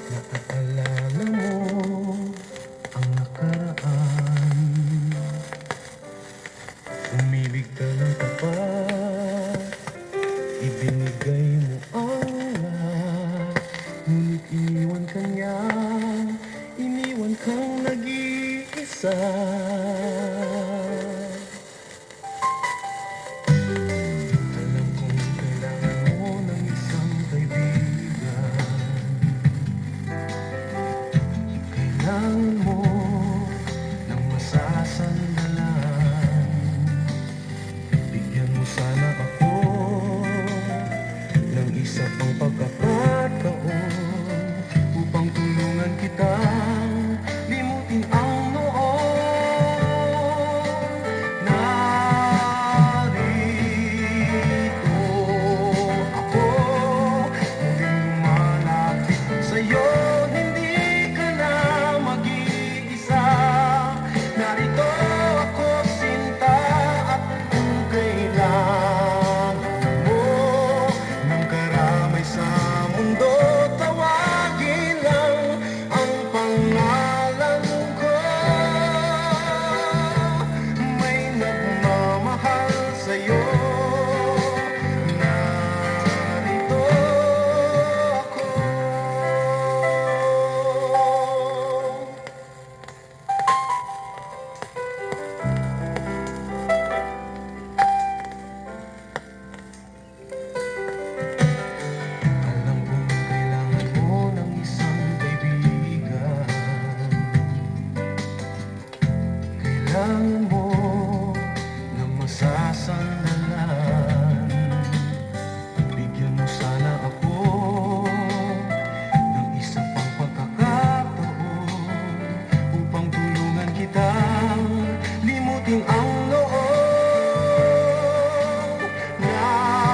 Naalala mo ang nakaraan. Umibig ka ng tapat, ibinigay mo ang lahat. Ngunit iniwan ka niya, iniwan kang nag-iisa. Alam kong kailangan mo ng isang kaibigan. Kailangan mo ng masasandalan. Bigyan mo sana ako ng isa pang pagkakataon upang tulungan kitang limutin ang noon. Narito ako, muling lumalapit sa'yo. Hindi ka na mag-iisa. Narito ako, sinta, at kung kailangan mo ng karamay sa mundo, tawagin lang ang pangalan ko. May nagmamahal sa'yo. Narito ako. Alam kong kailangan mo ng isang kaibigan. Kailangan mo ng masasandalan. Bigyan mo sana ako ng isa pang pagkakataon upang tulungan kitang limutin ang noon. Narito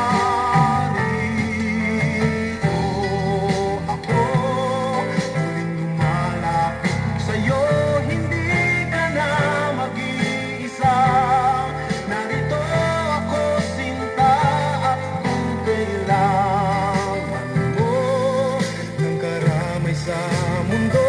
ako, muling lumalapit sa'yo. Hindi ka na mag-iisa. Narito ako, sinta, at kung kailangan mo ng karamay sa mundo,